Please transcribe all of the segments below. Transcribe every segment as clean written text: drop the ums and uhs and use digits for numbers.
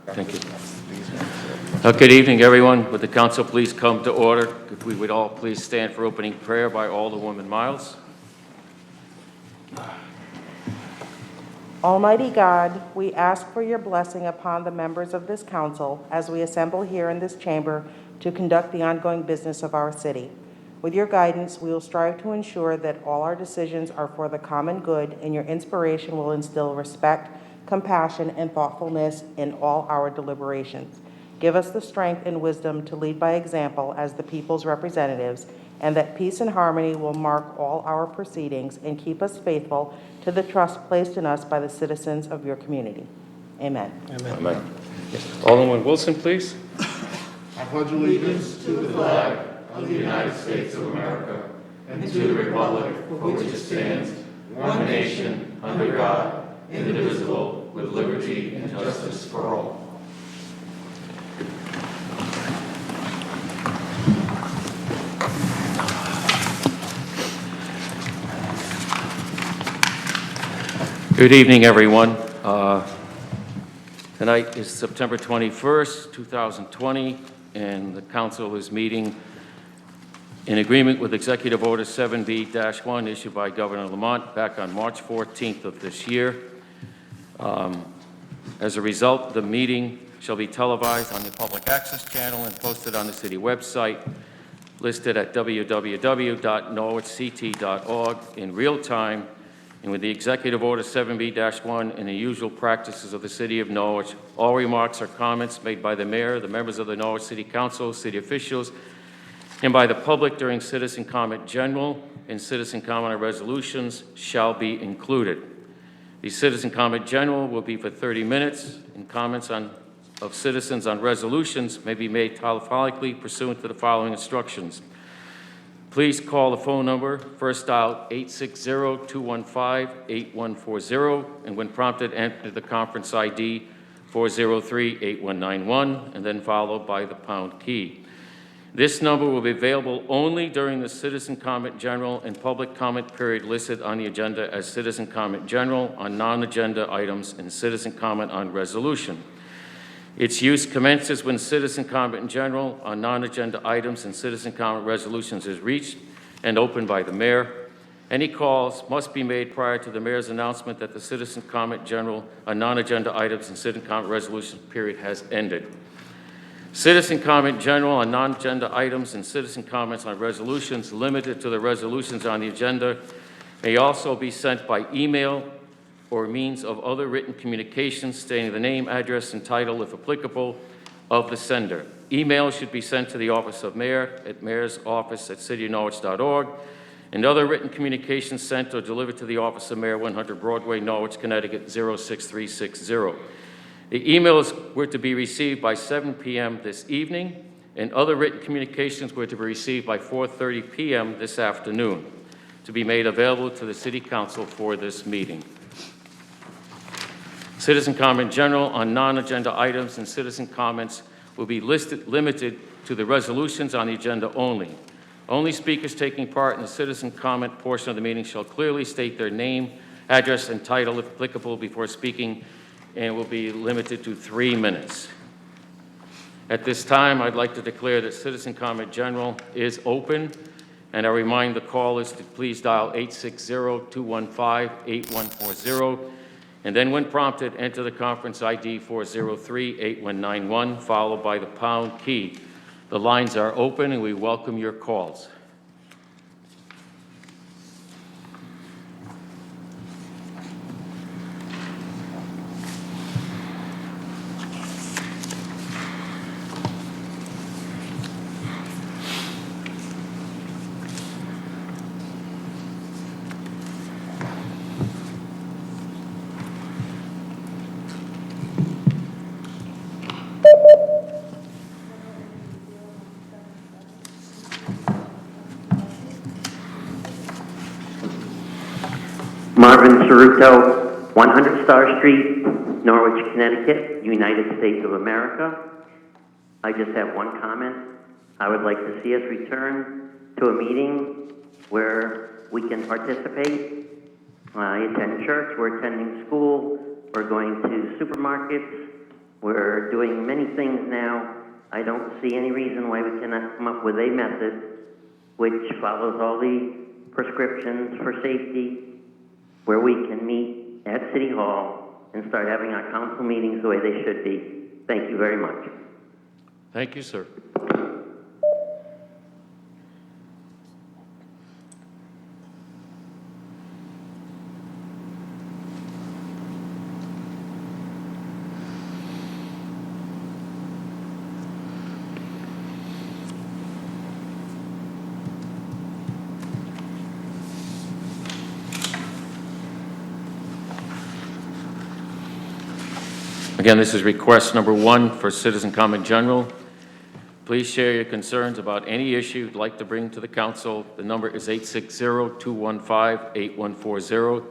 Thank you. Good evening, everyone. Would the council please come to order? If we would all please stand for opening prayer by Alderwoman Miles. Almighty God, we ask for your blessing upon the members of this council as we assemble here in this chamber to conduct the ongoing business of our city. With your guidance, we will strive to ensure that all our decisions are for the common good, and your inspiration will instill respect, compassion, and thoughtfulness in all our deliberations. Give us the strength and wisdom to lead by example as the people's representatives, and that peace and harmony will mark all our proceedings and keep us faithful to the trust placed in us by the citizens of your community. Amen. Amen. Yes. Alderwoman Wilson, please. I pledge allegiance to the flag of the United States of America and to the republic for which it stands, one nation, under God, indivisible, with liberty and justice for all. Good evening, everyone. Tonight is September 21st, 2020, and the council is meeting in agreement with Executive Order 7B-1 issued by Governor Lamont back on March 14th of this year. As a result, the meeting shall be televised on the public access channel and posted on the city website, listed at www.norwichct.org in real time. And with the Executive Order 7B-1 and the usual practices of the City of Norwich, all remarks or comments made by the Mayor, the members of the Norwich City Council, city officials, and by the public during citizen comment general and citizen comment on resolutions shall be included. The citizen comment general will be for 30 minutes, and comments of citizens on resolutions may be made telephonically pursuant to the following instructions. Please call the phone number, first dial 860-215-8140, and when prompted, enter the conference ID 403-8191, and then followed by the pound key. This number will be available only during the citizen comment general and public comment period listed on the agenda as citizen comment general on non-agenda items and citizen comment on resolution. Its use commences when citizen comment in general on non-agenda items and citizen comment resolutions is reached and opened by the mayor. Any calls must be made prior to the mayor's announcement that the citizen comment general on non-agenda items and citizen comment resolution period has ended. Citizen comment general on non-agenda items and citizen comments on resolutions limited to the resolutions on the agenda may also be sent by email or means of other written communication stating the name, address, and title, if applicable, of the sender. Email should be sent to the Office of Mayor at mayorsoffice@cityofnorwich.org, and other written communications sent or delivered to the Office of Mayor, 100 Broadway, Norwich, Connecticut, 06360. The emails were to be received by 7 p.m. this evening, and other written communications were to be received by 4:30 p.m. this afternoon, to be made available to the City Council for this meeting. Citizen comment general on non-agenda items and citizen comments will be limited to the resolutions on the agenda only. Only speakers taking part in the citizen comment portion of the meeting shall clearly state their name, address, and title, if applicable, before speaking, and will be limited to 3 minutes. At this time, I'd like to declare that citizen comment general is open, and I remind the callers to please dial 860-215-8140, and then when prompted, enter the conference ID 403-8191, followed by the pound key. The lines are open, and we welcome your calls. Marvin Cerruto, 100 Star Street, Norwich, Connecticut, United States of America. I just have one comment. I would like to see us return to a meeting where we can participate. I attend church, we're attending school, we're going to supermarkets, We're doing many things now. I don't see any reason why we cannot come up with a method which follows all the prescriptions for safety, where we can meet at City Hall and start having our council meetings the way they should be. Thank you very much. Thank you, sir. Again, this is request number 1 for citizen comment general. Please share your concerns about any issue you'd like to bring to the council. The number is 860-215-8140.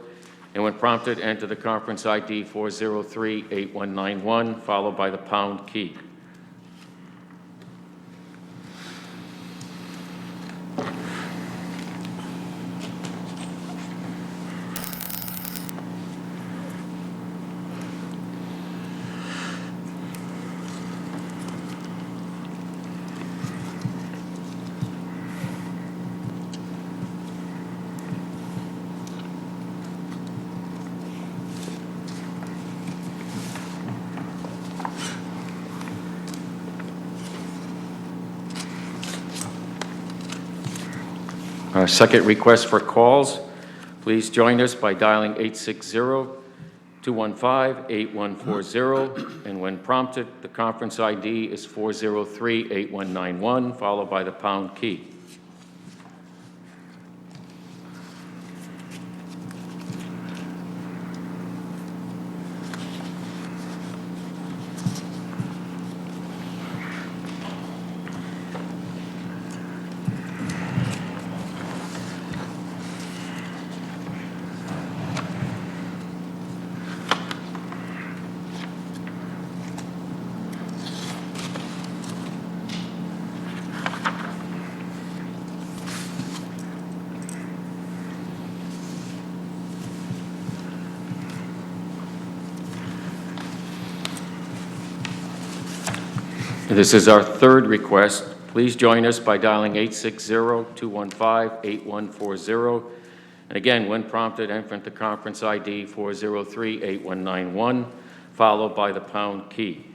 And when prompted, enter the conference ID 403-8191, followed by the pound key. Our second request for calls. Please join us by dialing 860-215-8140, and when prompted, the conference ID is 403-8191, followed by the pound key. This is our third request. Please join us by dialing 860-215-8140. And again, when prompted, enter the conference ID 403-8191, followed by the pound key.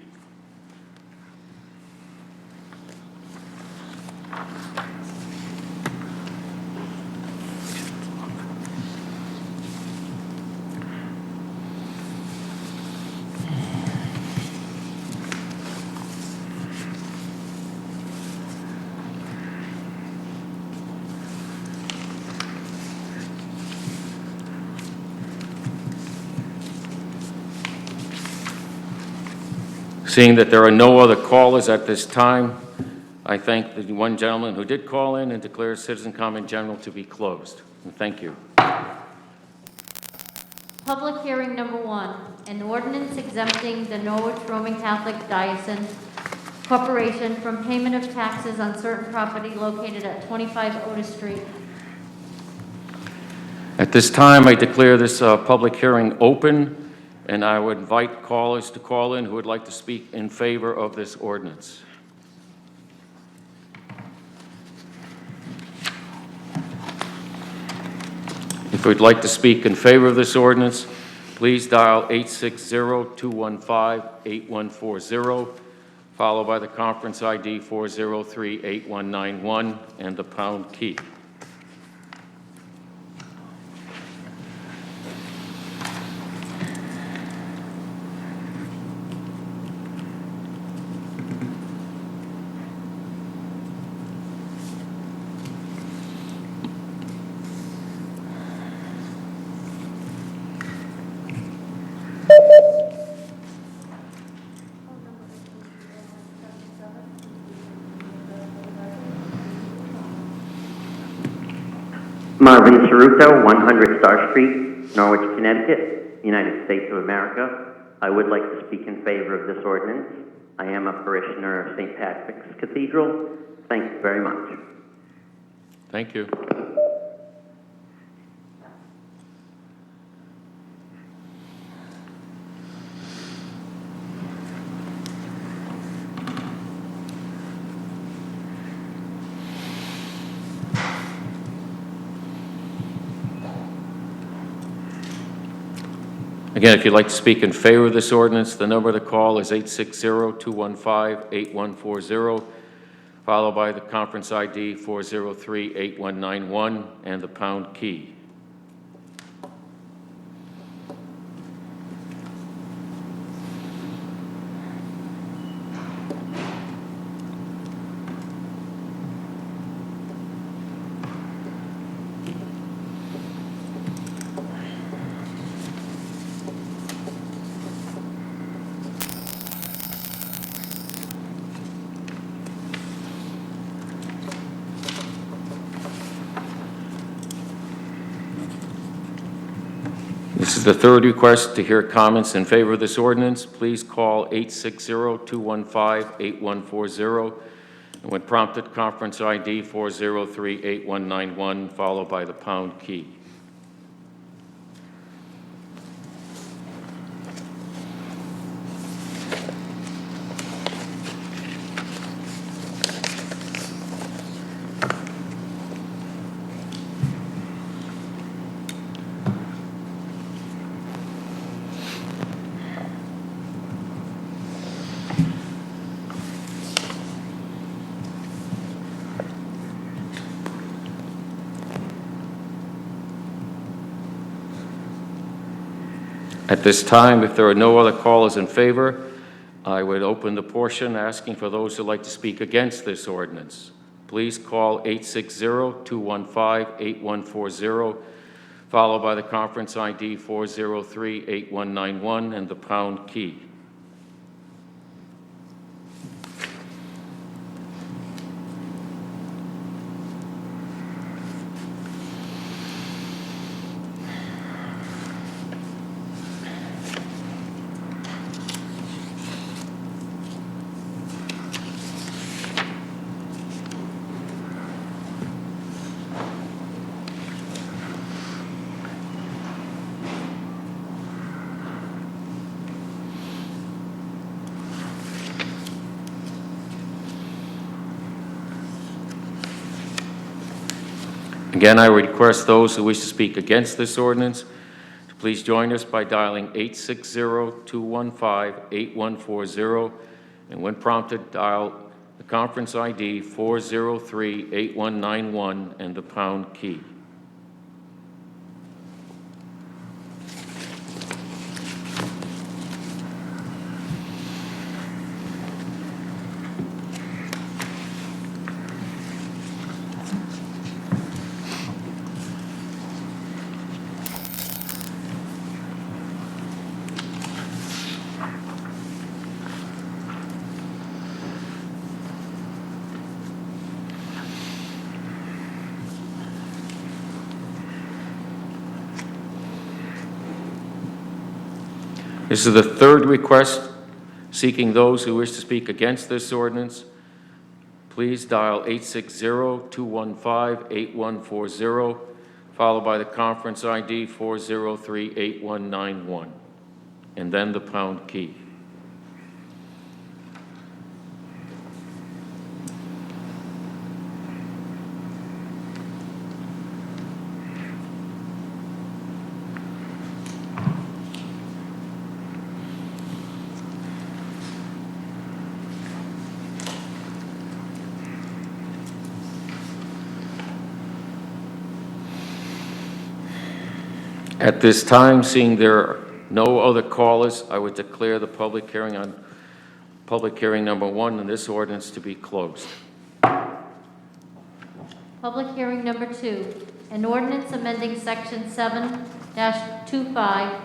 Seeing that there are no other callers at this time, I thank the one gentleman who did call in and declare citizen comment general to be closed. And thank you. Public hearing number 1, an ordinance exempting the Norwich Roman Catholic Diocese Corporation from payment of taxes on certain property located at 25 Otis Street. At this time, I declare this public hearing open, and I would invite callers to call in who would like to speak in favor of this ordinance. If you'd like to speak in favor of this ordinance, please dial 860-215-8140, followed by the conference ID 403-8191 and the pound key. Marvin Cerruto, 100 Star Street, Norwich, Connecticut, United States of America. I would like to speak in favor of this ordinance. I am a parishioner of St. Patrick's Cathedral. Thank you very much. Thank you. Again, if you'd like to speak in favor of this ordinance, the number to call is 860-215-8140, followed by the conference ID 403-8191 and the pound key. This is the third request to hear comments in favor of this ordinance. Please call 860-215-8140, and when prompted, conference ID 403-8191, followed by the pound key. At this time, if there are no other callers in favor, I would open the portion asking for those who'd like to speak against this ordinance. Please call 860-215-8140, followed by the conference ID 403-8191 and the pound key. Again, I request those who wish to speak against this ordinance to please join us by dialing 860-215-8140, and when prompted, dial the conference ID 403-8191 and the pound key. This is the third request seeking those who wish to speak against this ordinance. Please dial 860-215-8140, followed by the conference ID 403-8191, and then the pound key. At this time, seeing there are no other callers, I would declare the public hearing number 1 on this ordinance to be closed. Public hearing number 2, an ordinance amending section 7-25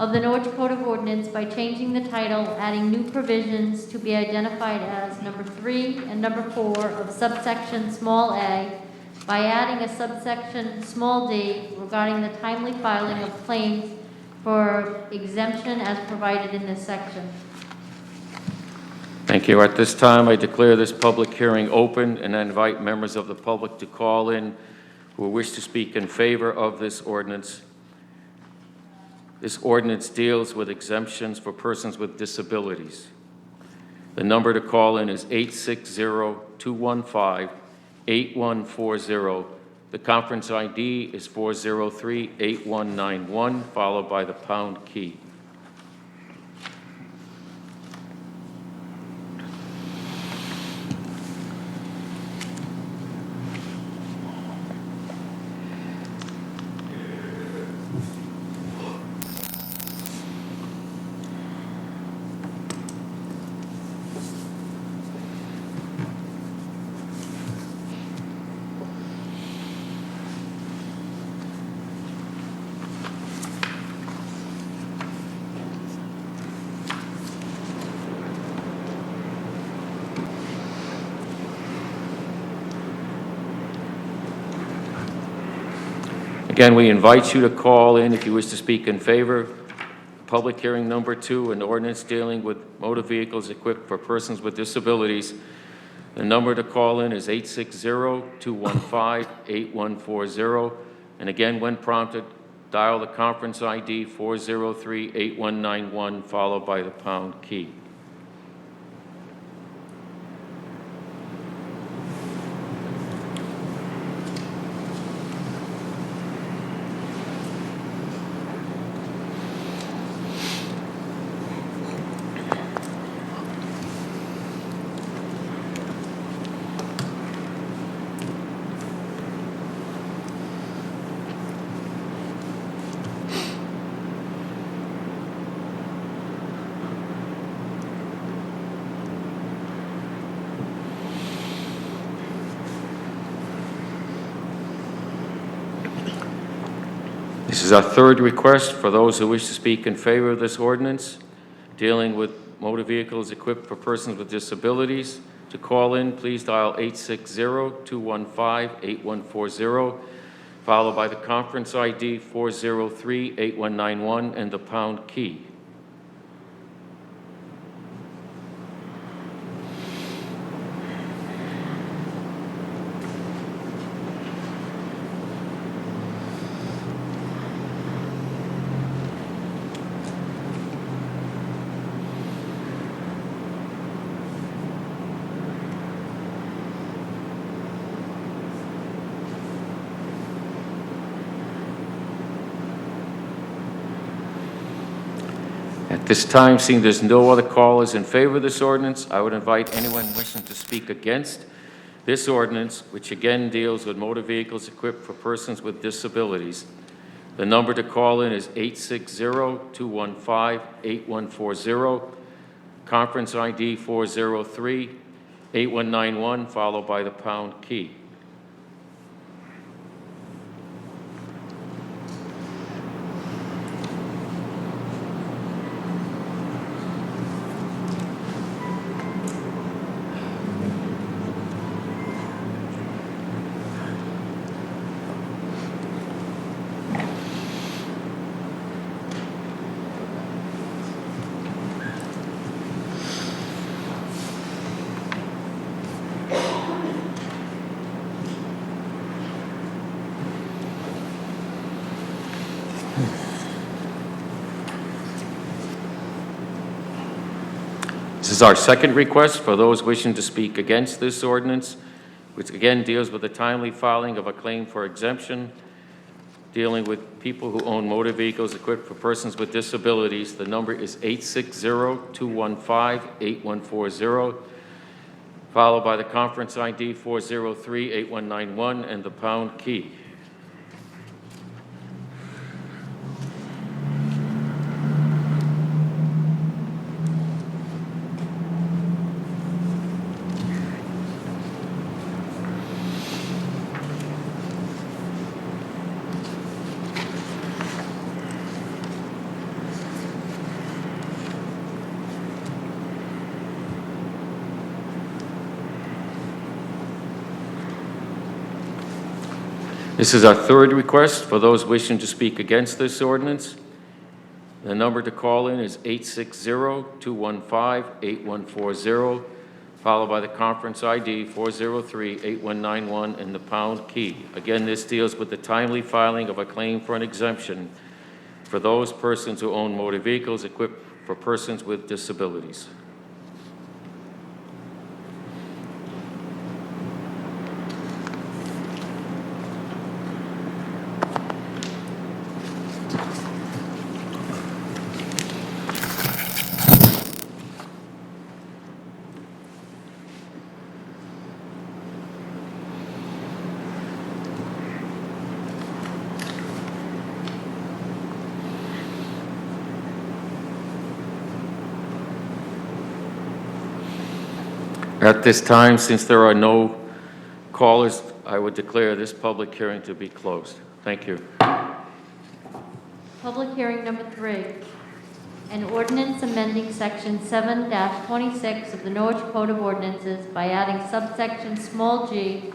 of the Norwich Code of Ordinance by changing the title, adding new provisions to be identified as number 3 and number 4 of subsection small a, by adding a subsection small d regarding the timely filing of claims for exemption as provided in this section. Thank you. At this time, I declare this public hearing open and I invite members of the public to call in who wish to speak in favor of this ordinance. This ordinance deals with exemptions for persons with disabilities. The number to call in is 860-215-8140. The conference ID is 403-8191, followed by the pound key. again, we invite you to call in if you wish to speak in favor. Public hearing number 2, an ordinance dealing with motor vehicles equipped for persons with disabilities. The number to call in is 860-215-8140. And again, when prompted, dial the conference ID 403-8191, followed by the pound key. This is our third request for those who wish to speak in favor of this ordinance dealing with motor vehicles equipped for persons with disabilities. To call in, please dial 860-215-8140, followed by the conference ID 403-8191 and the pound key. At this time, seeing there's no other callers in favor of this ordinance, I would invite anyone wishing to speak against this ordinance, which again deals with motor vehicles equipped for persons with disabilities. The number to call in is 860-215-8140, conference ID 403-8191, followed by the pound key. This is our second request for those wishing to speak against this ordinance, which again deals with the timely filing of a claim for exemption dealing with people who own motor vehicles equipped for persons with disabilities. The number is 860-215-8140, followed by the conference ID 403-8191 and the pound key. This is our third request for those wishing to speak against this ordinance. The number to call in is 860-215-8140, followed by the conference ID 403-8191 and the pound key. Again, this deals with the timely filing of a claim for an exemption for those persons who own motor vehicles equipped for persons with disabilities. At this time, since there are no callers, I would declare this public hearing to be closed. Thank you. Public hearing number 3, an ordinance amending section 7-26 of the Norwich Code of Ordinances by adding subsection small g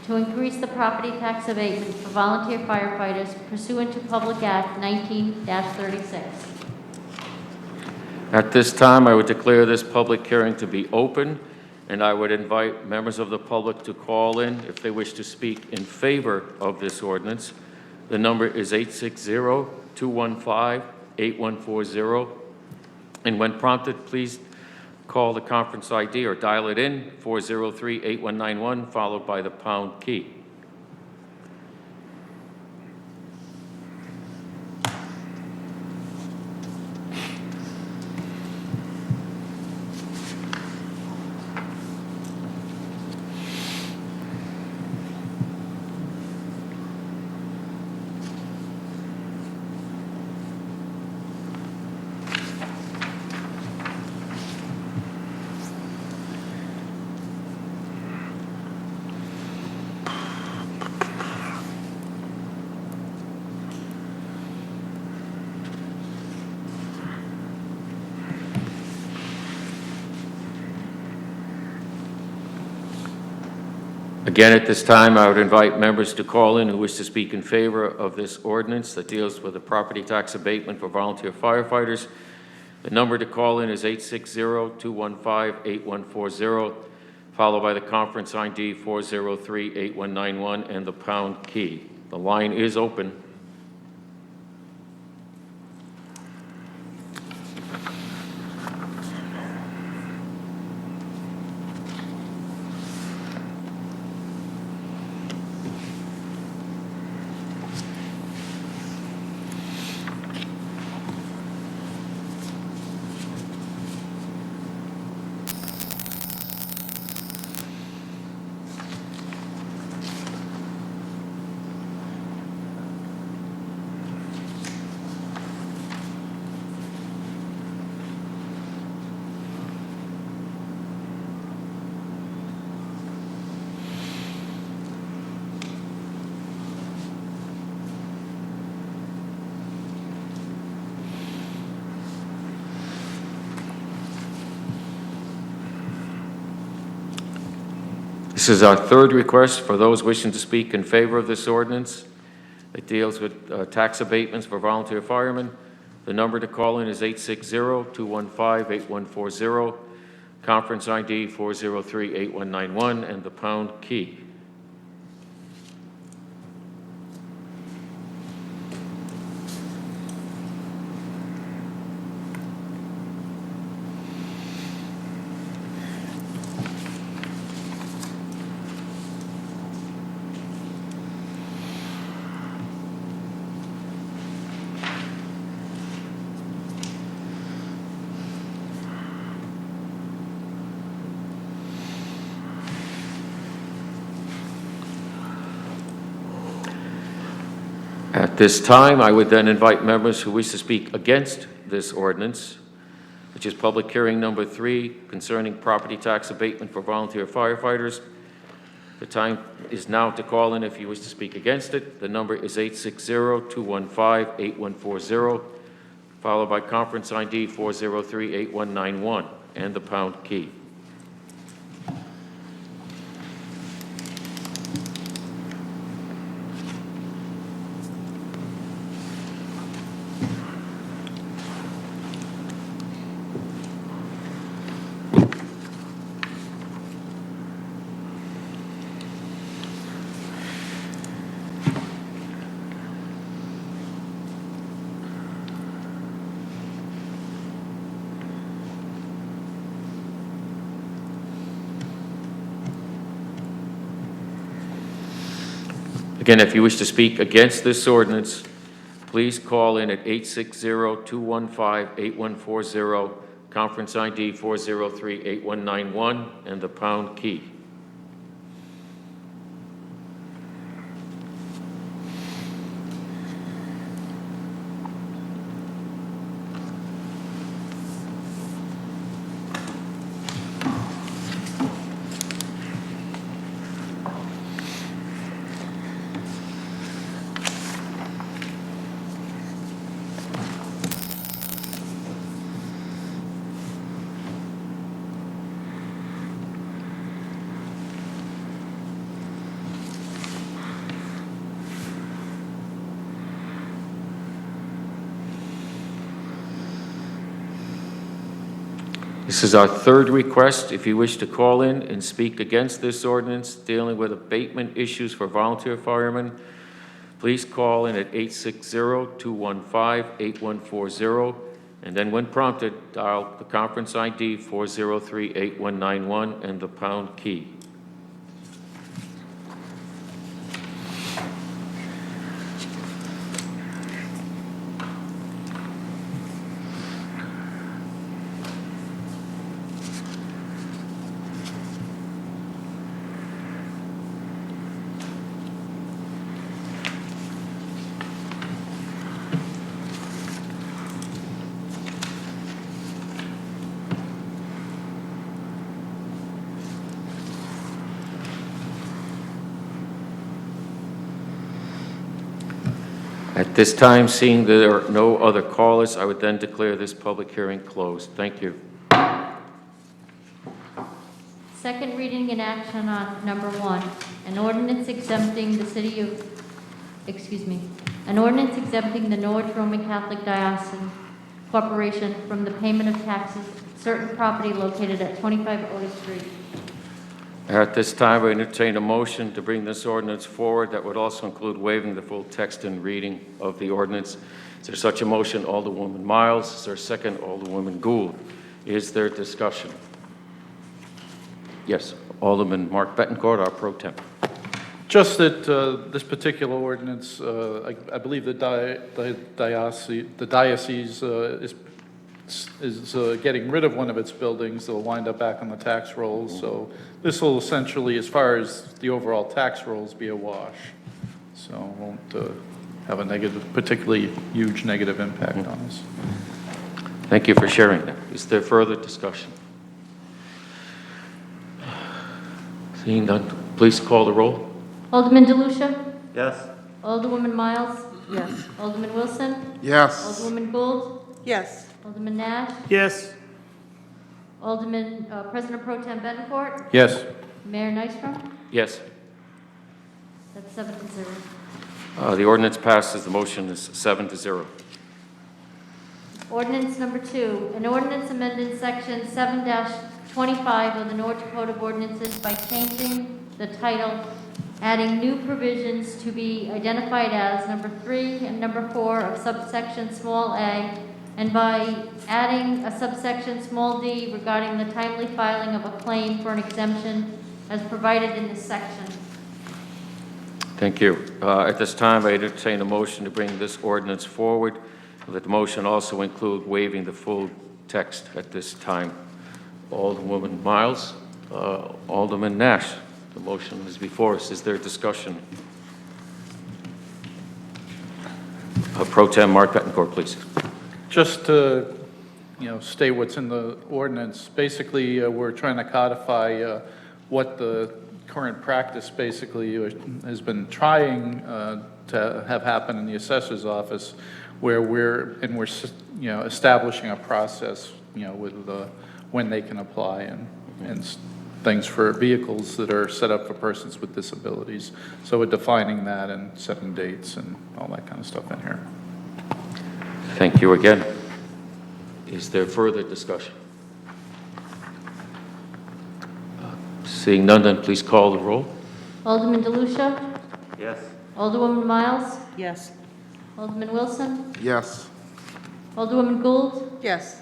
to increase the property tax abatement for volunteer firefighters pursuant to Public Act 19-36. At this time, I would declare this public hearing to be open, and I would invite members of the public to call in if they wish to speak in favor of this ordinance. The number is 860-215-8140. And when prompted, please call the conference ID or dial it in, 403-8191, followed by the pound key. Again, at this time, I would invite members to call in who wish to speak in favor of this ordinance that deals with the property tax abatement for volunteer firefighters. The number to call in is 860-215-8140, followed by the conference ID 403-8191 and the pound key. The line is open. This is our third request for those wishing to speak in favor of this ordinance. It deals with tax abatements for volunteer firemen. The number to call in is 860-215-8140, conference ID 403-8191, and the pound key. At this time, I would then invite members who wish to speak against this ordinance, which is public hearing number 3 concerning property tax abatement for volunteer firefighters. The time is now to call in if you wish to speak against it. The number is 860-215-8140, followed by conference ID 403-8191 and the pound key. Again, if you wish to speak against this ordinance, please call in at 860-215-8140, conference ID 403-8191, and the pound key. This is our third request. If you wish to call in and speak against this ordinance dealing with abatement issues for volunteer firemen, please call in at 860-215-8140, and then when prompted, dial the conference ID 403-8191 and the pound key. At this time, seeing there are no other callers, I would then declare this public hearing closed. Thank you. Second reading and action on number 1, an ordinance exempting the Norwich Roman Catholic Diocesan Corporation from the payment of taxes certain property located at 25 Otis Street. At this time, I entertain a motion to bring this ordinance forward that would also include waiving the full text and reading of the ordinance. Is there such a motion? Alderwoman Miles. Is there a second? Alderwoman Gould. Is there discussion? Yes. Alderman Mark Bettencourt, our pro tem. Just that this particular ordinance, I believe the diocese is getting rid of one of its buildings. They'll wind up back on the tax rolls. So this will essentially, as far as the overall tax rolls, be a wash. So it won't have a particularly huge negative impact on us. Thank you for sharing that. Is there further discussion? Seeing none, please call the roll. Alderman DeLucia? Yes. Alderwoman Miles? Yes. Alderman Wilson? Yes. Alderwoman Gould? Yes. Alderman Nash? Yes. Alderman, President Pro Tem Bettencourt? Yes. Mayor Nystrom? Yes. That's 7-0. The ordinance passes. The motion is 7-0. Ordinance number 2, an ordinance amending section 7-25 of the Norwich Code of Ordinances by changing the title, adding new provisions to be identified as number 3 and number 4 of subsection small a, and by adding a subsection small d regarding the timely filing of a claim for an exemption as provided in this section. Thank you. At this time, I entertain a motion to bring this ordinance forward. Let the motion also include waiving the full text at this time. Alderwoman Miles, Alderman Nash, the motion is before us. Is there discussion? Pro Tem Mark Bettencourt, please. Just to, state what's in the ordinance, basically, we're trying to codify what the current practice basically has been trying to have happen in the assessor's office, where we're establishing a process, with when they can apply and things for vehicles that are set up for persons with disabilities. So we're defining that and setting dates and all that kind of stuff in here. Thank you again. Is there further discussion? Seeing none, then please call the roll. Alderman DeLucia? Yes. Alderwoman Miles? Yes. Alderman Wilson? Yes. Alderwoman Gould? Yes.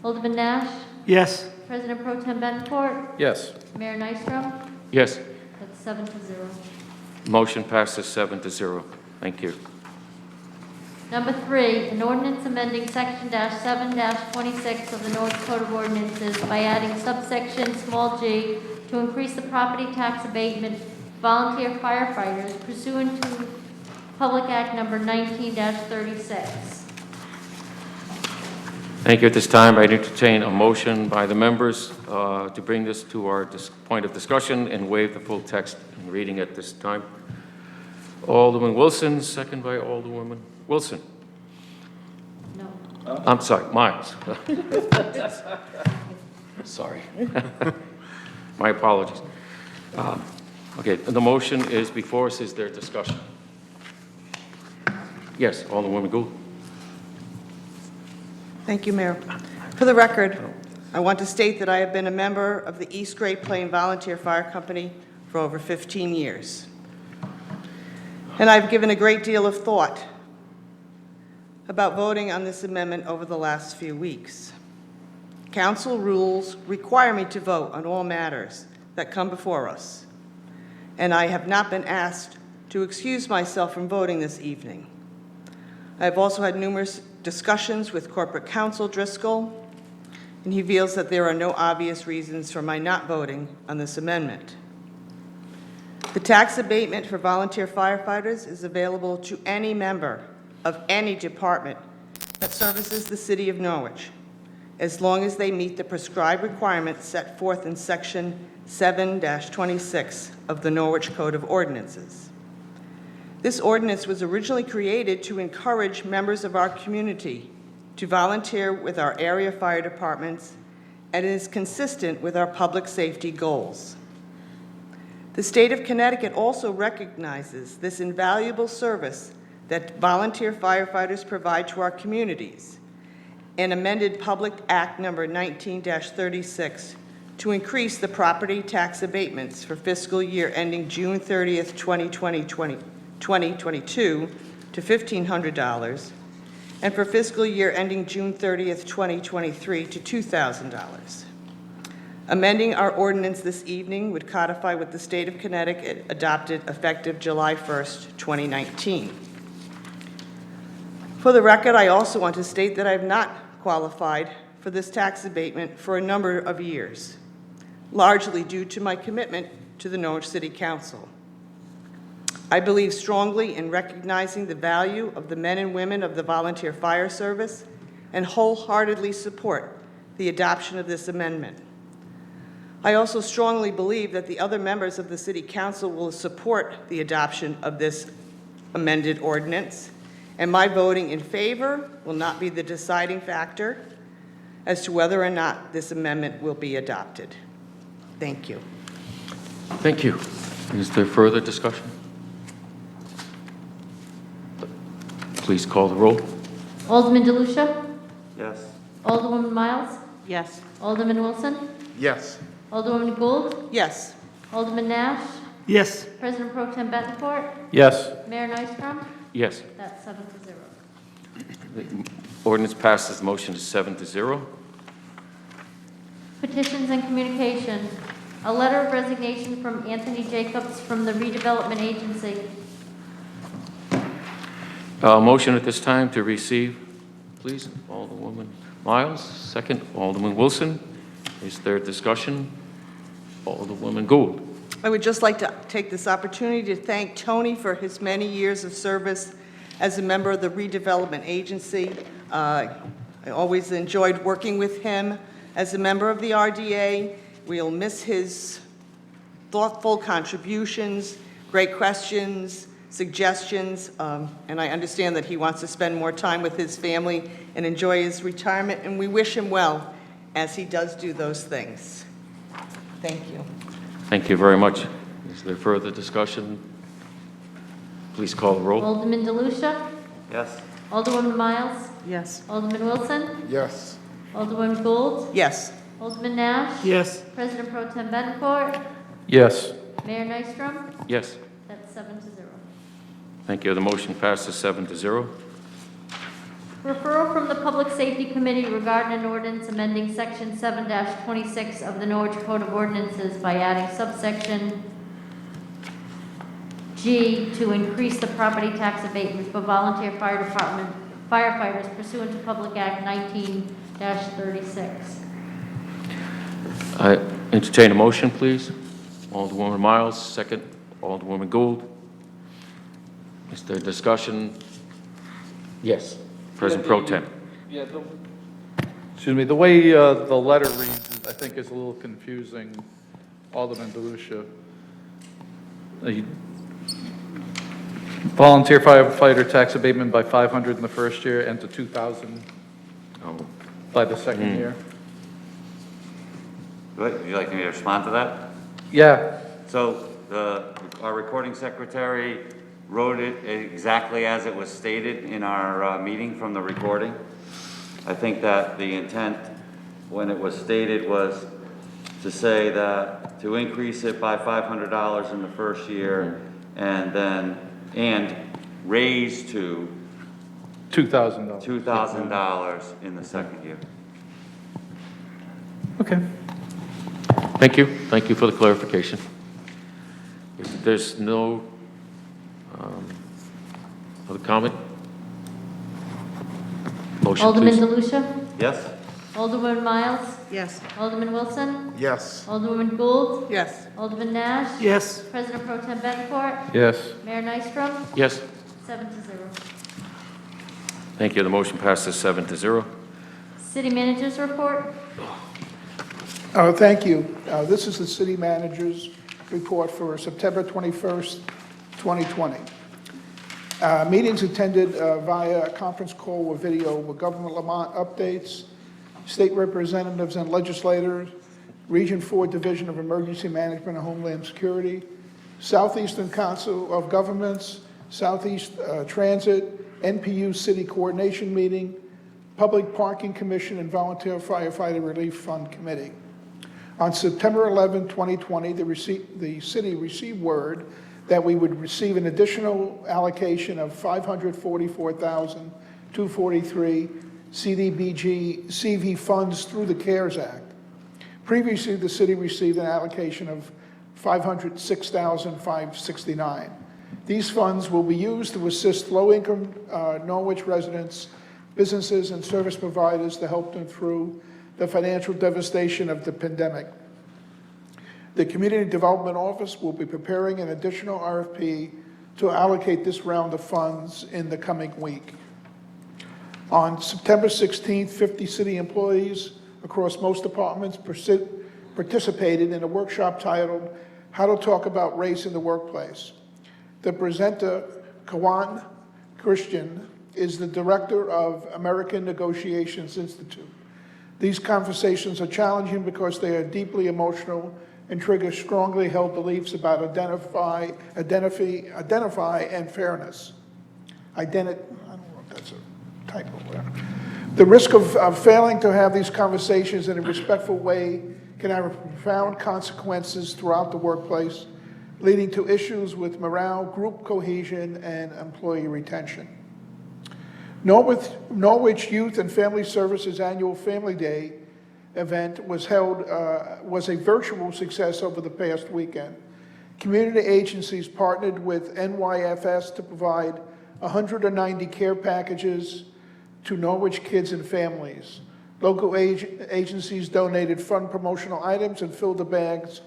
Alderman Nash? Yes. President Pro Tem Bettencourt? Yes. Mayor Nystrom? Yes. That's 7-0. Motion passes 7-0. Thank you. Number 3, an ordinance amending section -7-26 of the Norwich Code of Ordinances by adding subsection small g to increase the property tax abatement volunteer firefighters pursuant to Public Act number 19-36. Thank you. At this time, I entertain a motion by the members to bring this to our point of discussion and waive the full text and reading at this time. Alderman Wilson, second by Alderwoman Wilson. No. I'm sorry, Miles. Sorry. My apologies. Okay, the motion is before us. Is there discussion? Yes, Alderwoman Gould. Thank you, Mayor. For the record, I want to state that I have been a member of the East Great Plain Volunteer Fire Company for over 15 years. And I've given a great deal of thought about voting on this amendment over the last few weeks. Council rules require me to vote on all matters that come before us, and I have not been asked to excuse myself from voting this evening. I have also had numerous discussions with Corporate Counsel Driscoll, and he feels that there are no obvious reasons for my not voting on this amendment. The tax abatement for volunteer firefighters is available to any member of any department that services the city of Norwich, as long as they meet the prescribed requirements set forth in Section 7-26 of the Norwich Code of Ordinances. This ordinance was originally created to encourage members of our community to volunteer with our area fire departments, and it is consistent with our public safety goals. The state of Connecticut also recognizes this invaluable service that volunteer firefighters provide to our communities and amended Public Act Number 19-36 to increase the property tax abatements for fiscal year ending June 30th, 2022 to $1,500, and for fiscal year ending June 30th, 2023 to $2,000. Amending our ordinance this evening would codify what the state of Connecticut adopted effective July 1st, 2019. For the record, I also want to state that I have not qualified for this tax abatement for a number of years, largely due to my commitment to the Norwich City Council. I believe strongly in recognizing the value of the men and women of the volunteer fire service and wholeheartedly support the adoption of this amendment. I also strongly believe that the other members of the City Council will support the adoption of this amended ordinance, and my voting in favor will not be the deciding factor as to whether or not this amendment will be adopted. Thank you. Thank you. Is there further discussion? Please call the roll. Alderman DeLucia? Yes. Alderwoman Miles? Yes. Alderman Wilson? Yes. Alderwoman Gould? Yes. Alderman Nash? Yes. President Pro Tem Bettencourt? Yes. Mayor Nystrom? Yes. That's 7-0. The ordinance passes. The motion is 7-0. Petitions and communication. A letter of resignation from Anthony Jacobs from the Redevelopment Agency. Motion at this time to receive, please. Alderwoman Miles, second. Alderman Wilson. Is there discussion? Alderwoman Gould. I would just like to take this opportunity to thank Tony for his many years of service as a member of the Redevelopment Agency. I always enjoyed working with him as a member of the RDA. We'll miss his thoughtful contributions, great questions, suggestions, and I understand that he wants to spend more time with his family and enjoy his retirement, and we wish him well as he does do those things. Thank you. Thank you very much. Is there further discussion? Please call the roll. Alderman DeLucia? Yes. Alderwoman Miles? Yes. Alderman Wilson? Yes. Alderwoman Gould? Yes. Alderman Nash? Yes. President Pro Tem Bettencourt? Yes. Mayor Nystrom? Yes. That's 7-0. Thank you. The motion passes 7-0. Referral from the Public Safety Committee regarding an ordinance amending Section 7-26 of the Norwich Code of Ordinances by adding subsection G to increase the property tax abatement for volunteer fire department firefighters pursuant to Public Act 19-36. I entertain a motion, please. Alderwoman Miles, second. Alderwoman Gould. Is there discussion? Yes. President Pro Tem. Yeah, excuse me, the way the letter reads, I think is a little confusing. Alderman DeLucia. Volunteer firefighter tax abatement by $500 in the first year and to $2,000 Oh, by the second year. Would you like me to respond to that? Yeah, So our recording secretary wrote it exactly as it was stated in our meeting from the recording. I think that the intent when it was stated was to say that to increase it by $500 in the first year and then, and raise to $2,000. $2,000 in the second year. Okay. Thank you. Thank you for the clarification. If there's no other comment? Motion, Alderman please. DeLucia? Yes? Alderman Miles? Yes. Alderman Wilson? Yes. Alderwoman Gould? Yes. Alderman Nash? Yes. President Pro Tem Bettencourt? Yes. Mayor Nystrom? Yes. 7-0. Thank you. The motion passes 7-0. City Managers Report? Thank you. This is the city manager's report for September 21st, 2020. Meetings attended via a conference call or video with Governor Lamont updates, state representatives and legislators, Region 4 Division of Emergency Management and Homeland Security, Southeastern Council of Governments, Southeast Transit, NPU City Coordination Meeting, Public Parking Commission, and Volunteer Firefighter Relief Fund Committee. On September 11, 2020, the city received word that we would receive an additional allocation of $544,243 CDBG CV funds through the CARES Act. Previously, the city received an allocation of $506,569. These funds will be used to assist low-income Norwich residents, businesses, and service providers to help them through the financial devastation of the pandemic. The Community Development Office will be preparing an additional RFP to allocate this round of funds in the coming week. On September 16th, 50 city employees across most departments participated in a workshop titled How to Talk About Race in the Workplace. The presenter, Kawan Christian, is the director of American Negotiations Institute. These conversations are challenging because they are deeply emotional and trigger strongly held beliefs about identify and fairness. I don't know if that's a typo there. The risk of failing to have these conversations in a respectful way can have profound consequences throughout the workplace, leading to issues with morale, group cohesion, and employee retention. Norwich Youth and Family Services annual Family Day event was a virtual success over the past weekend. Community agencies partnered with NYFS to provide 190 care packages to Norwich kids and families. Local agencies donated fun promotional items and filled the bags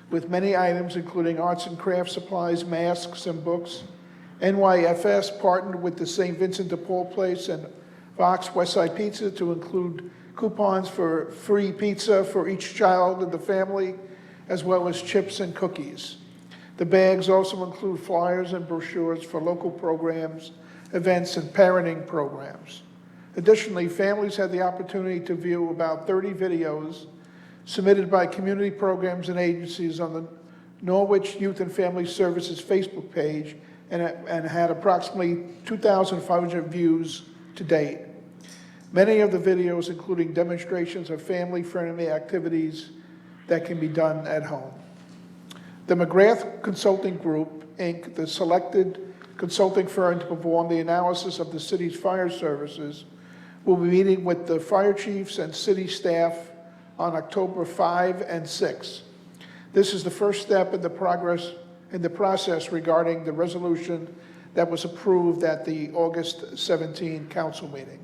with many items, including arts and crafts supplies, masks, and books. NYFS partnered with the St. Vincent de Paul Place and Vox Westside Pizza to include coupons for free pizza for each child in the family, as well as chips and cookies. The bags also include flyers and brochures for local programs, events, and parenting programs. Additionally, families had the opportunity to view about 30 videos submitted by community programs and agencies on the Norwich Youth and Family Services Facebook page and had approximately 2,500 views to date. Many of the videos including demonstrations of family-friendly activities that can be done at home. The McGrath Consulting Group, Inc., the selected consulting firm to perform the analysis of the city's fire services, will be meeting with the fire chiefs and city staff on October 5 and 6. This is the first step in the process regarding the resolution that was approved at the August 17 council meeting.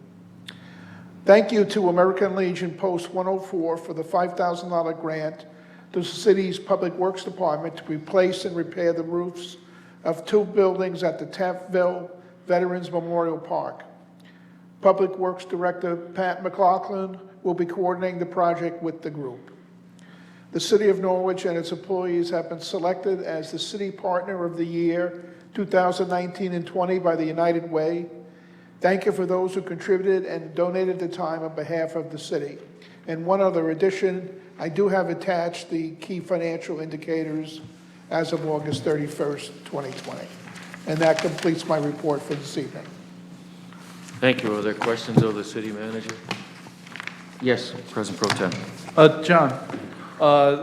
Thank you to American Legion Post 104 for the $5,000 grant to the city's Public Works Department to replace and repair the roofs of 2 buildings at the Tampville Veterans Memorial Park. Public Works Director Pat McLaughlin will be coordinating the project with the group. The City of Norwich and its employees have been selected as the City Partner of the Year 2019 and 20 by the United Way. Thank you for those who contributed and donated the time on behalf of the city. And one other addition, I do have attached the key financial indicators as of August 31st, 2020. And that completes my report for this evening. Thank you. Are there questions of the city manager? Yes, President Pro Tem. John,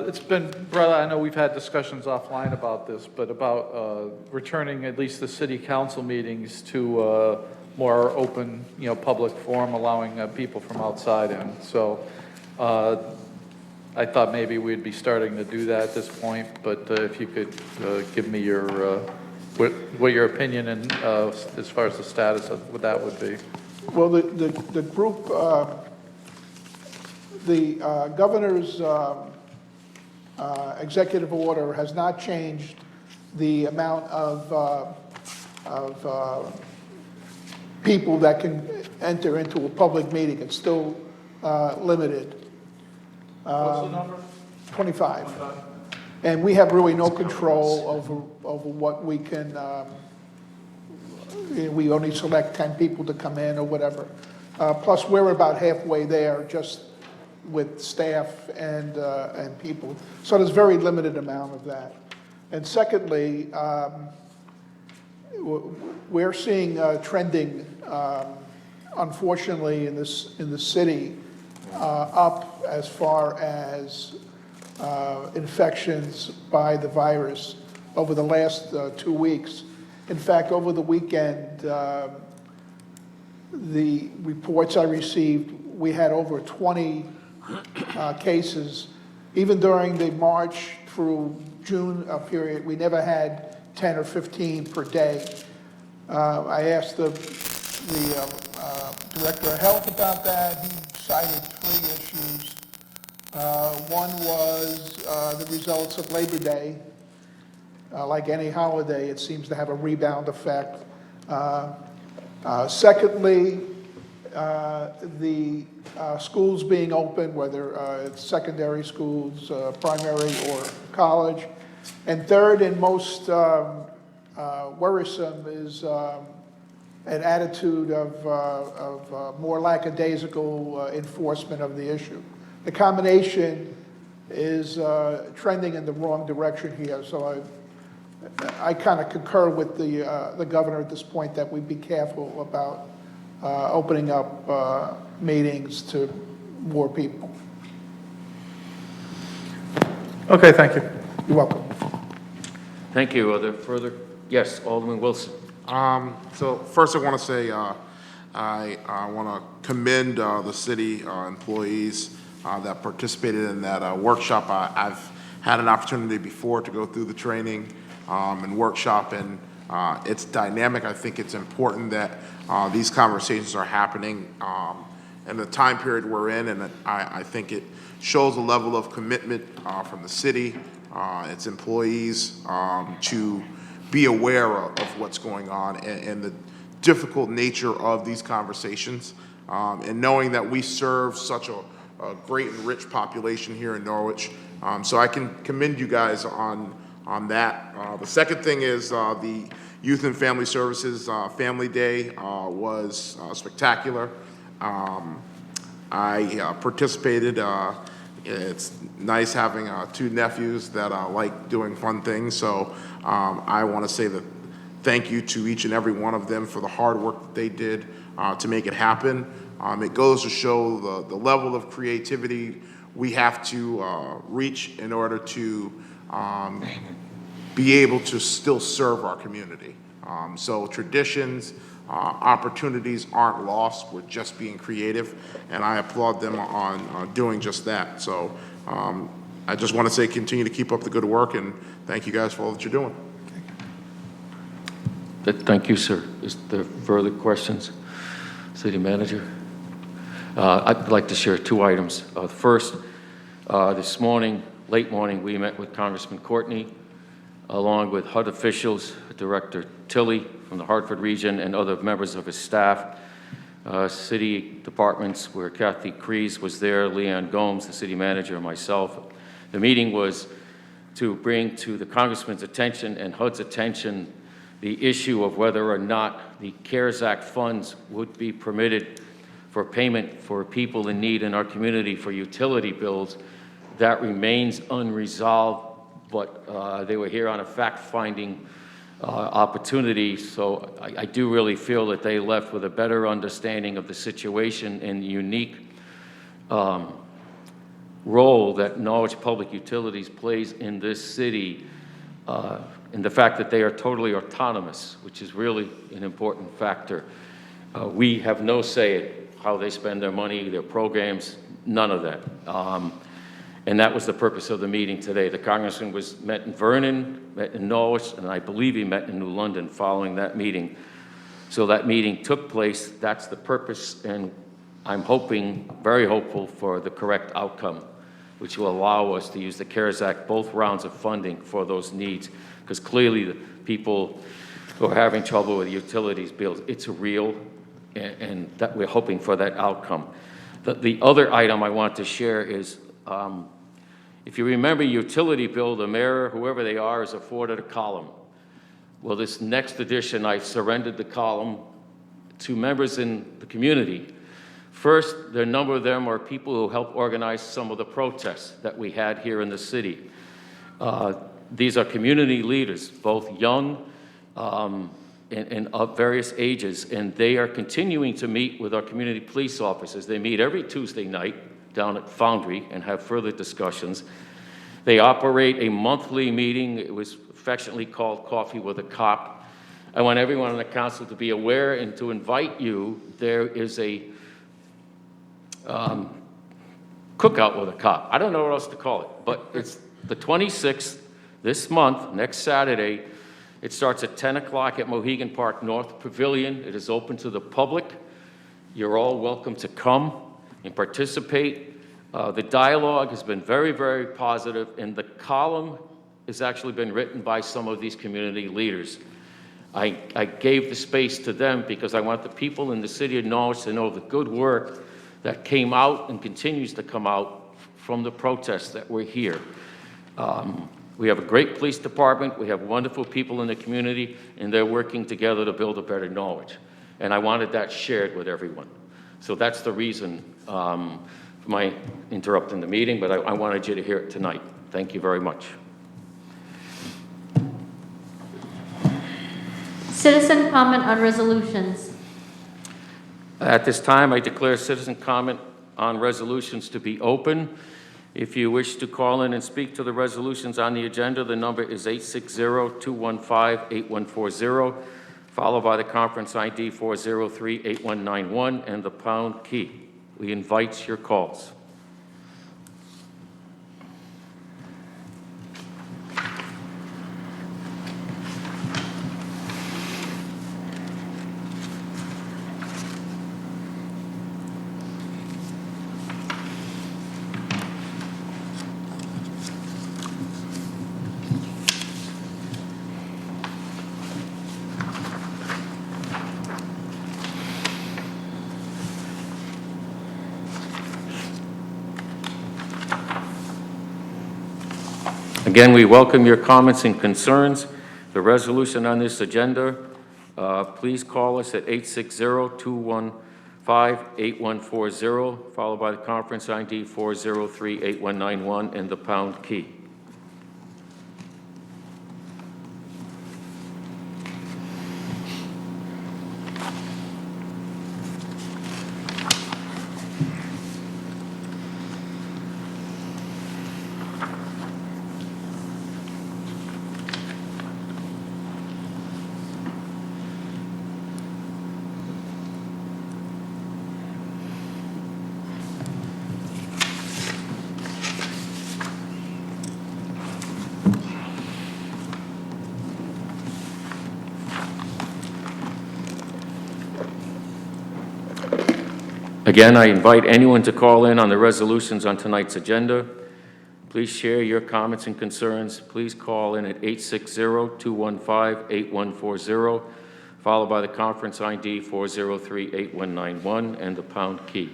it's been, brother, I know we've had discussions offline about this, but about returning at least the city council meetings to more open, public forum, allowing people from outside in. So I thought maybe we'd be starting to do that at this point, but if you could give me your, what your opinion and as far as the status of what that would be. Well, the group, the governor's executive order has not changed the amount of people that can enter into a public meeting. It's still limited. What's the number? 25. And we have really no control over what we can, we only select 10 people to come in or whatever. Plus, we're about halfway there just with staff and people. So there's very limited amount of that. And secondly, we're seeing trending, unfortunately, in the city up as far as infections by the virus over the last 2 weeks. In fact, over the weekend, the reports I received, we had over 20 cases. Even during the March through June period, we never had 10 or 15 per day. I asked the Director of Health about that. He cited 3 issues. One was the results of Labor Day. Like any holiday, it seems to have a rebound effect. Secondly, the schools being open, whether it's secondary schools, primary or college. And third, and most worrisome, is an attitude of more lackadaisical enforcement of the issue. The combination is trending in the wrong direction here, so I kind of concur with the governor at this point that we be careful about opening up meetings to more people. Okay, thank you. You're welcome. Thank you. Are there further? Yes, Alderman Wilson. So first I want to say I want to commend the city employees that participated in that workshop. I've had an opportunity before to go through the training and workshop, and it's dynamic. I think it's important that these conversations are happening in the time period we're in, and I think it shows a level of commitment from the city, its employees, to be aware of what's going on and the difficult nature of these conversations, and knowing that we serve such a great and rich population here in Norwich. So I can commend you guys on that. The second thing is the Youth and Family Services Family Day was spectacular. I participated. It's nice having 2 nephews that like doing fun things. So I want to say that thank you to each and every one of them for the hard work that they did to make it happen. It goes to show the level of creativity we have to reach in order to be able to still serve our community. So traditions, opportunities aren't lost. We're just being creative, and I applaud them on doing just that. So I just want to say continue to keep up the good work, and thank you guys for all that you're doing. Thank you, sir. Is there further questions? City Manager? I'd like to share 2 items. First, this morning, late morning, we met with Congressman Courtney, along with HUD officials, Director Tilley from the Hartford region, and other members of his staff. City departments where Kathy Crees was there, Leanne Gomes, the city manager, and myself. The meeting was to bring to the Congressman's attention and HUD's attention the issue of whether or not the CARES Act funds would be permitted for payment for people in need in our community for utility bills. That remains unresolved, but they were here on a fact-finding opportunity, so I do really feel that they left with a better understanding of the situation and unique role that Norwich Public Utilities plays in this city, and the fact that they are totally autonomous, which is really an important factor. We have no say in how they spend their money, their programs, none of that. And that was the purpose of the meeting today. The congressman met in Vernon, met in Norwich, and I believe he met in New London following that meeting. So that meeting took place. That's the purpose, and I'm hoping, very hopeful, for the correct outcome, which will allow us to use the CARES Act, both rounds of funding for those needs, because clearly the people who are having trouble with utilities bills, it's real, and that we're hoping for that outcome. The other item I want to share is, if you remember utility bill, the mayor, whoever they are, is afforded a column. Well, this next edition, I surrendered the column to members in the community. First, a number of them are people who helped organize some of the protests that we had here in the city. These are community leaders, both young and of various ages, and they are continuing to meet with our community police officers. They meet every Tuesday night down at Foundry and have further discussions. They operate a monthly meeting. It was affectionately called Coffee with a Cop. I want everyone on the council to be aware and to invite you. There is a cookout with a cop. I don't know what else to call it, but it's the 26th, this month, next Saturday. It starts at 10 o'clock at Mohegan Park North Pavilion. It is open to the public. You're all welcome to come and participate. The dialogue has been very, very positive, and the column has actually been written by some of these community leaders. I gave the space to them because I want the people in the city of Norwich to know the good work that came out and continues to come out from the protests that were here. We have a great police department. We have wonderful people in the community, and they're working together to build a better Norwich. And I wanted that shared with everyone. So that's the reason for my interrupting the meeting, but I wanted you to hear it tonight. Thank you very much. Citizen comment on resolutions. At this time, I declare citizen comment on resolutions to be open. If you wish to call in and speak to the resolutions on the agenda, the number is 860-215-8140, followed by the conference ID 403-8191 and the pound key. We invite your calls. Again, we welcome your comments and concerns. The resolution on this agenda, please call us at 860-215-8140, followed by the conference ID 403-8191 and the pound key. Again, I invite anyone to call in on the resolutions on tonight's agenda. Please share your comments and concerns. Please call in at 860-215-8140, followed by the conference ID 403-8191 and the pound key.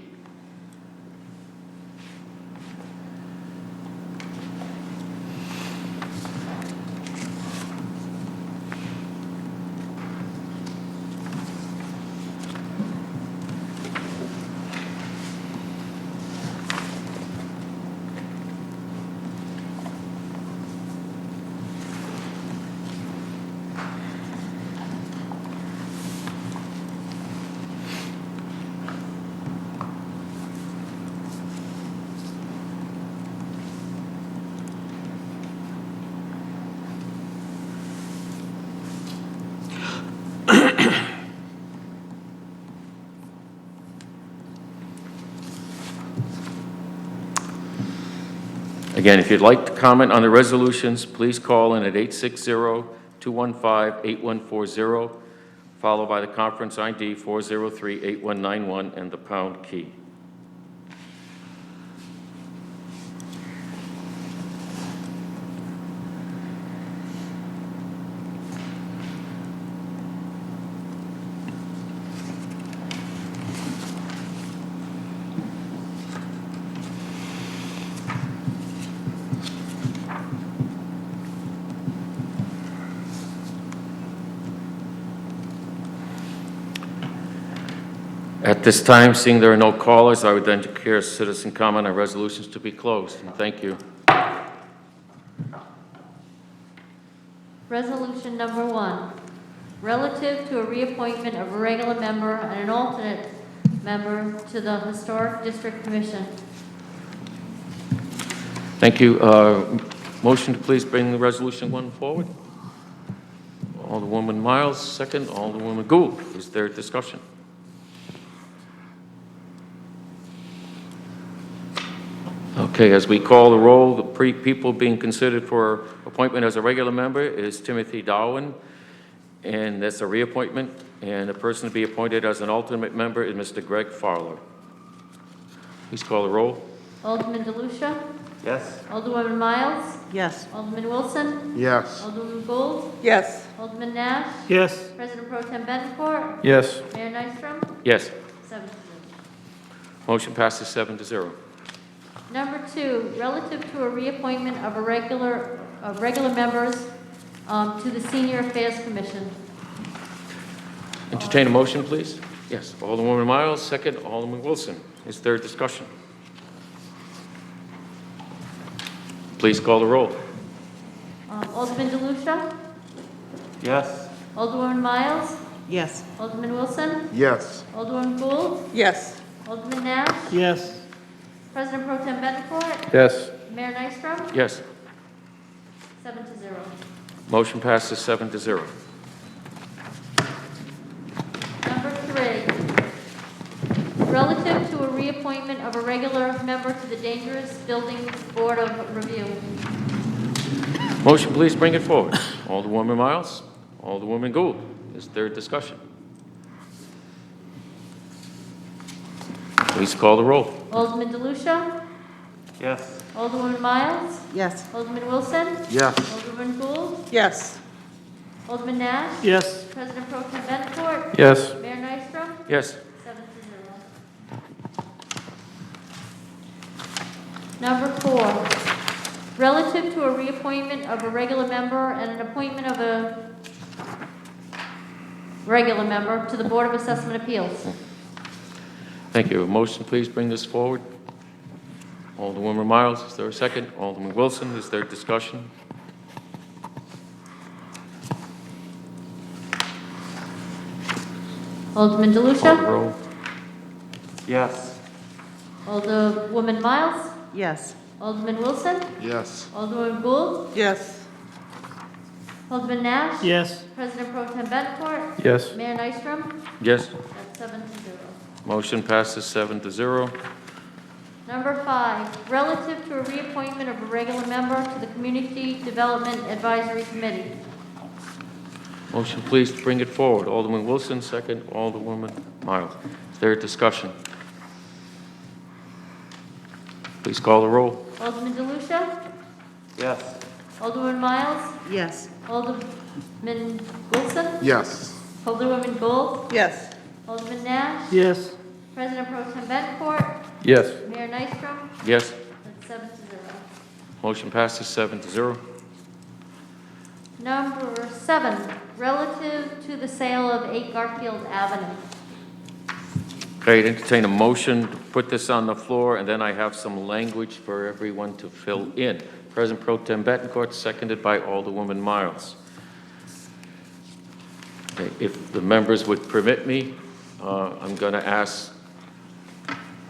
Again, if you'd like to comment on the resolutions, please call in at 860-215-8140, followed by the conference ID 403-8191 and the pound key. At this time, seeing there are no callers, I would then declare citizen comment on resolutions to be closed. And thank you. Resolution number 1, relative to a reappointment of a regular member and an alternate member to the Historic District Commission. Thank you. Motion to please bring the resolution 1 forward. Alderwoman Miles, second. Alderwoman Gould. Is there discussion? Okay, as we call the roll, the people being considered for appointment as a regular member is Timothy Darwin, and that's a reappointment. And the person to be appointed as an alternate member is Mr. Greg Farlow. Please call the roll. Alderman DeLucia? Yes? Alderwoman Miles? Yes. Alderman Wilson? Yes. Alderwoman Gould? Yes. Alderman Nash? Yes. President Pro Tem Bettencourt? Yes. Mayor Nystrom? Yes. 7-0. Motion passes 7-0. Number 2, relative to a reappointment of regular members to the Senior Affairs Commission. Entertain a motion, please. Yes. Alderwoman Miles, second. Alderman Wilson. Is there discussion? Please call the roll. Alderman DeLucia? Yes? Alderwoman Miles? Yes. Alderman Wilson? Yes. Alderwoman Gould? Yes. Alderman Nash? Yes. President Pro Tem Bettencourt? Yes. Mayor Nystrom? Yes. 7-0. Motion passes 7-0. Number 3, relative to a reappointment of a regular member to the Dangerous Building Board of Review. Motion, please bring it forward. Alderwoman Miles, Alderwoman Gould. Is there discussion? Please call the roll. Alderman DeLucia? Yes? Alderwoman Miles? Yes. Alderman Wilson? Yes. Alderman Gould? Yes. Alderman Nash? Yes. President Pro Tem Bettencourt? Yes. Mayor Nystrom? Yes. 7-0. Number 4, relative to a reappointment of a regular member and an appointment of a regular member to the Board of Assessment Appeals. Thank you. A motion, please bring this forward. Alderwoman Miles, is there a second? Alderman Wilson, is there discussion? Alderman Call the DeLucia? roll. Yes? Alderwoman Miles? Yes. Alderman Wilson? Yes. Alderwoman Gould? Yes. Alderman Nash? Yes. President Pro Tem Bettencourt? Yes. Mayor Nystrom? Yes. That's 7-0. Motion passes 7-0. Number 5, relative to a reappointment of a regular member to the Community Development Advisory Committee. Motion, please bring it forward. Alderman Wilson, second. Alderwoman Miles. Is there a discussion? Please call the roll. Alderman DeLucia? Yes? Alderwoman Miles? Yes. Alderman Wilson? Yes. Alderwoman Gould? Yes. Alderman Nash? Yes. President Pro Tem Bettencourt? Yes. Mayor Nystrom? Yes. That's 7-0. Motion passes 7-0. Number 7, relative to the sale of 8 Garfield Avenue. Okay, I'd entertain a motion to put this on the floor, and then I have some language for everyone to fill in. President Pro Tem Bettencourt, seconded by Alderwoman Miles. Okay, if the members would permit me, I'm going to ask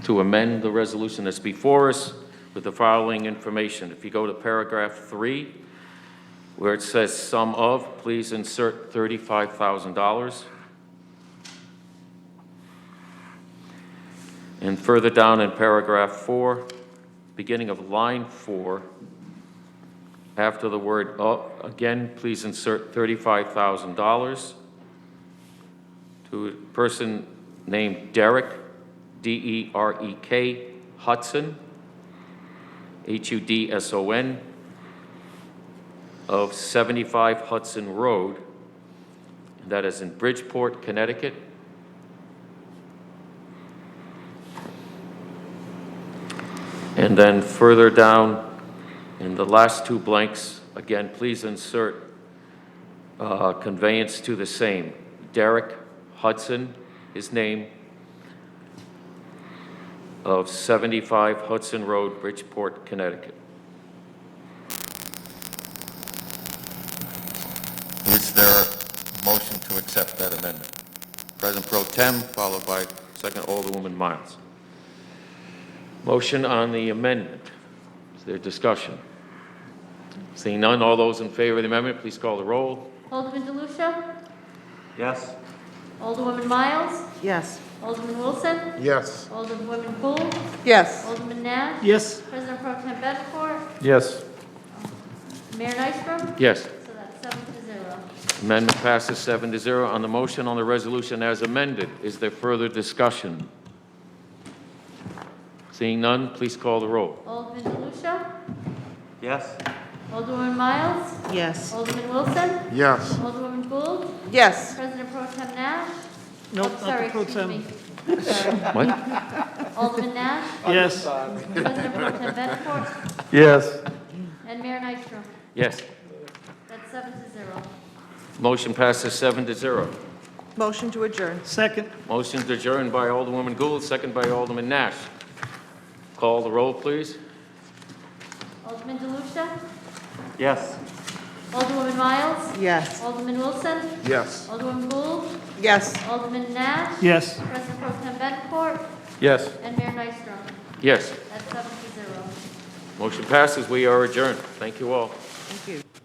to amend the resolution that's before us with the following information. If you go to paragraph 3, where it says sum of, please insert $35,000. And further down in paragraph 4, beginning of line 4, after the word again, please insert $35,000 to a person named Derek, D-E-R-E-K, Hudson, H-U-D-S-O-N, of 75 Hudson Road, that is in Bridgeport, Connecticut. And then further down in the last two blanks, again, please insert conveyance to the same. Derek Hudson, his name, of 75 Hudson Road, Bridgeport, Connecticut. Is there a motion to accept that amendment? President Pro Tem, followed by Second Alderwoman Miles. Motion on the amendment. Is there discussion? Seeing none, all those in favor of the amendment, please call the roll. Alderman DeLucia? Yes? Alderwoman Miles? Yes. Alderman Wilson? Yes. Alderwoman Gould? Yes. Alderman Nash? Yes. President Pro Tem Bettencourt? Yes. Mayor Nystrom? Yes. So that's 7-0. Amendment passes 7-0. On the motion on the resolution as amended, is there further discussion? Seeing none, please call the roll. Alderman DeLucia? Yes? Alderwoman Miles? Yes. Alderman Wilson? Yes. Alderwoman Gould? Yes. President Pro Tem Nash? Nope, Oh, sorry, excuse me. Sorry. What? Alderman Nash? Yes. President Pro Tem Bettencourt? Yes. And Mayor Nystrom? Yes. That's 7-0. Motion passes 7-0. Motion to adjourn. Second. Motion adjourned by Alderwoman Gould, second by Alderman Nash. Call the roll, please. Alderman DeLucia? Yes. Alderwoman Miles? Yes. Alderman Wilson? Yes. Alderwoman Gould? Yes. Alderman Nash? Yes. President Pro Tem Bettencourt? Yes. And Mayor Nystrom? Yes. That's 7-0. Motion passes. We are adjourned. Thank you all. Thank you.